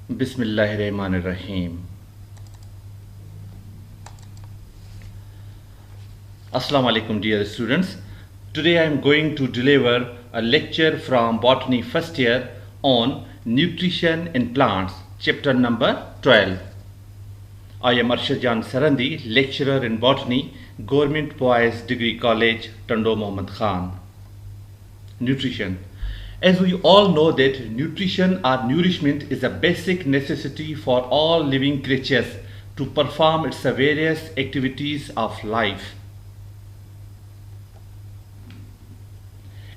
Bismillahirrahmanirrahim. Assalamu alaikum dear students. Today I am going to deliver a lecture from Botany first year on Nutrition in Plants, chapter number 12. I am Arshad Jan Sarandi, lecturer in Botany, Government Boys Degree College, Tando Mohammad Khan. Nutrition. As we all know that nutrition or nourishment is a basic necessity for all living creatures to perform its various activities of life.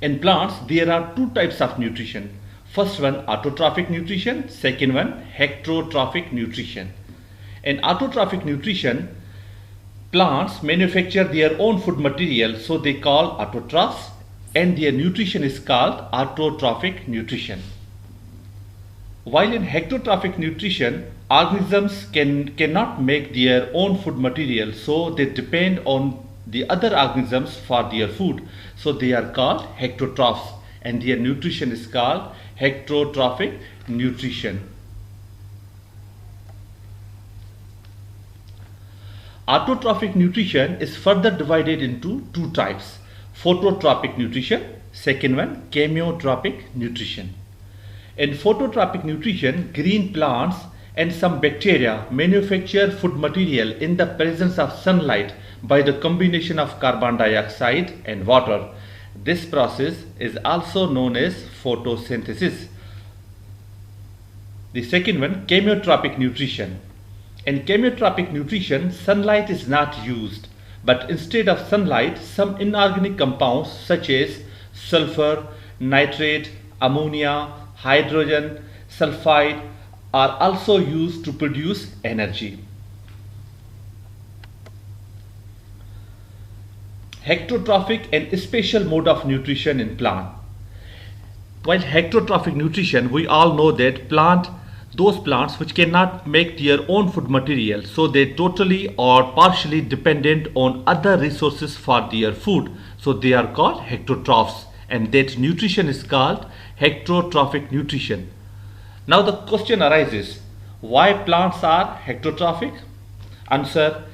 In plants, there are two types of nutrition. First one, autotrophic nutrition. Second one, heterotrophic nutrition. In autotrophic nutrition, plants manufacture their own food material, so they call autotrophs, and their nutrition is called autotrophic nutrition. While in heterotrophic nutrition, organisms cannot make their own food material, so they depend on the other organisms for their food, so they are called heterotrophs, and their nutrition is called heterotrophic nutrition. Autotrophic nutrition is further divided into two types: phototrophic nutrition, second one chemiotropic nutrition. In phototrophic nutrition, green plants and some bacteria manufacture food material in the presence of sunlight by the combination of carbon dioxide and water. This process is also known as photosynthesis. The second one, chemiotropic nutrition. In chemiotropic nutrition, sunlight is not used, but instead of sunlight, some inorganic compounds such as sulfur, nitrate, ammonia, hydrogen, sulfide are also used to produce energy. Heterotrophic and special mode of nutrition in plant. While heterotrophic nutrition, we all know that those plants which cannot make their own food material, so they totally or partially dependent on other resources for their food, so they are called heterotrophs, and that nutrition is called heterotrophic nutrition. Now the question arises, why plants are heterotrophic? Answer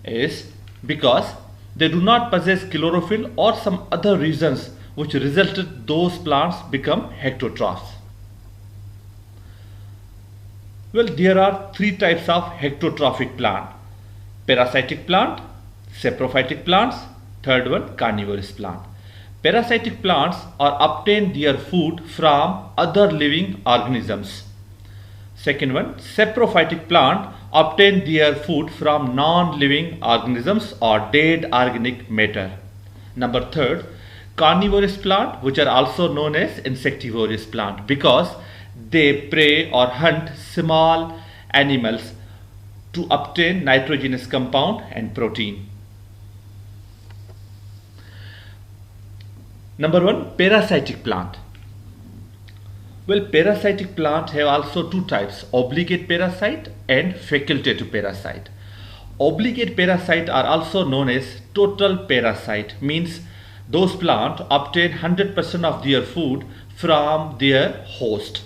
is because they do not possess chlorophyll or some other reasons which resulted those plants become heterotrophs. Well, there are three types of heterotrophic plant: parasitic plant, saprophytic plants, third one carnivorous plant. Parasitic plants are obtain their food from other living organisms. Second one, saprophytic plant obtain their food from non-living organisms or dead organic matter. Number third, carnivorous plant, which are also known as insectivorous plant, because they prey or hunt small animals to obtain nitrogenous compound and protein. Number one, parasitic plant. Well, parasitic plants have also two types: obligate parasite and facultative parasite. Obligate parasite are also known as total parasite, means those plants obtain 100% of their food from their host.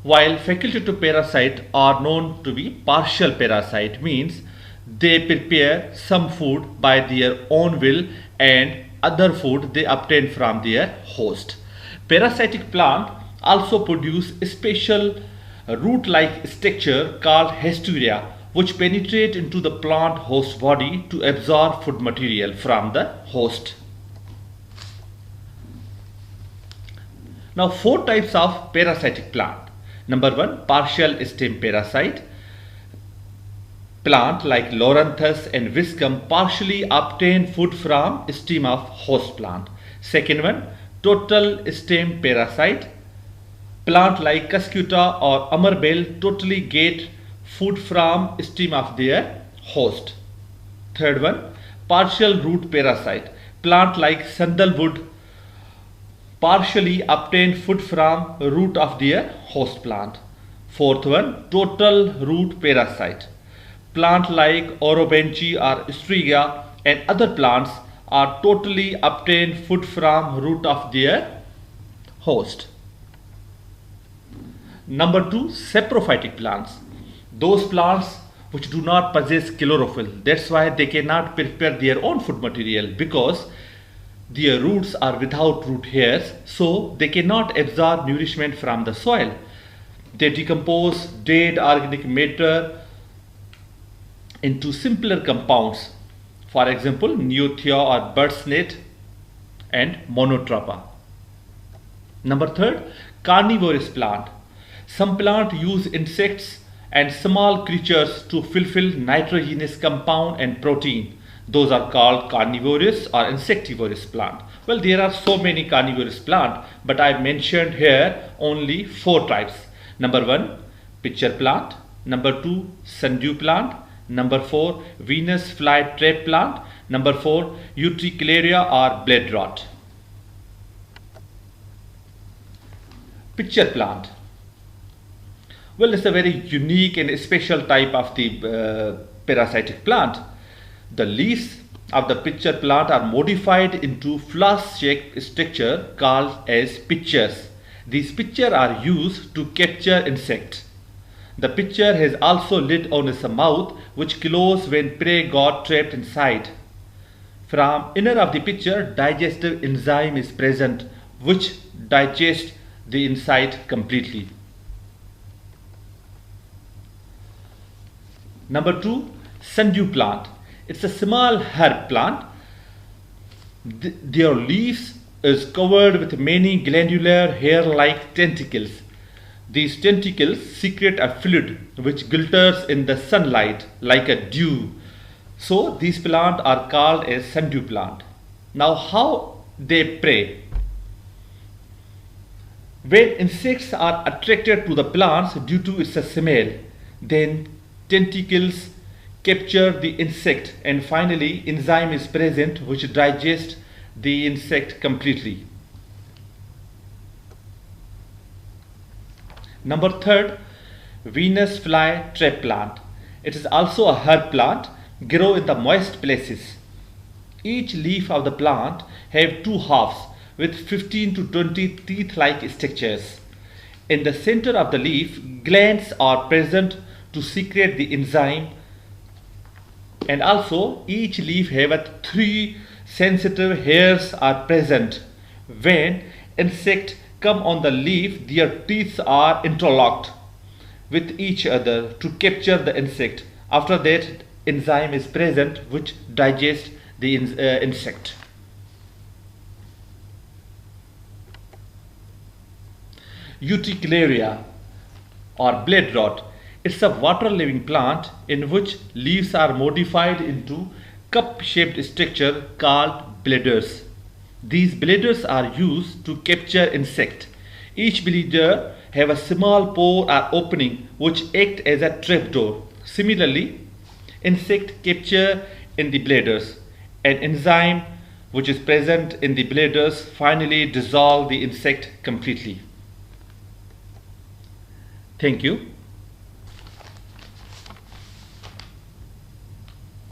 While facultative parasite are known to be partial parasite, means they prepare some food by their own will and other food they obtain from their host. Parasitic plant also produce a special root-like structure called hesturia, which penetrate into the plant host body to absorb food material from the host. Now, four types of parasitic plant. Number one, partial stem parasite. Plant like Loranthus and Viscum partially obtain food from stem of host plant. Second one, total stem parasite. Plant like Cuscuta or Amarbel totally get food from stem of their host. Third one, partial root parasite. Plant like Sandalwood partially obtain food from root of their host plant. Fourth one, total root parasite. Plant like Orobenchi or Striga and other plants are totally obtain food from root of their host. Number 2, saprophytic plants. Those plants which do not possess chlorophyll. That's why they cannot prepare their own food material, because their roots are without root hairs, so they cannot absorb nourishment from the soil. They decompose dead organic matter into simpler compounds. For example, Neothea or bird's net and Monotropa. Number 3, carnivorous plant. Some plants use insects and small creatures to fulfill nitrogenous compound and protein. Those are called carnivorous or insectivorous plant. Well, there are so many carnivorous plant, but I mentioned here only 4 types. Number 1, pitcher plant. Number 2, sundew plant. Number 4, Venus flytrap plant. Number 4, Utricularia or blade rot. Pitcher plant. Well, it's a very unique and special type of the parasitic plant. The leaves of the pitcher plant are modified into flask-shaped structure called as pitchers. These pitchers are used to capture insects. The pitcher has also lid on its mouth, which closes when prey got trapped inside. From inner of the pitcher, digestive enzyme is present, which digests the inside completely. Number 2, sundew plant. It's a small herb plant. Their leaves is covered with many glandular hair-like tentacles. These tentacles secrete a fluid which glitters in the sunlight like a dew. So these plants are called as sundew plant. Now how they prey? When insects are attracted to the plants due to its smell, then tentacles capture the insect, and finally enzyme is present which digests the insect completely. Number 3, Venus flytrap plant. It is also a herb plant, grow in the moist places. Each leaf of the plant have 2 halves with 15 to 20 teeth-like structures. In the center of the leaf, glands are present to secrete the enzyme, and also each leaf have 3 sensitive hairs are present. When insects come on the leaf, their teeth are interlocked with each other to capture the insect. After that, enzyme is present which digests the insect. Utricularia or blade rot. It's a water-living plant in which leaves are modified into cup-shaped structure called bladders. These bladders are used to capture insect. Each bladder have a small pore or opening which act as a trapdoor. Similarly, insect capture in the bladders. An enzyme which is present in the bladders finally dissolve the insect completely. Thank you.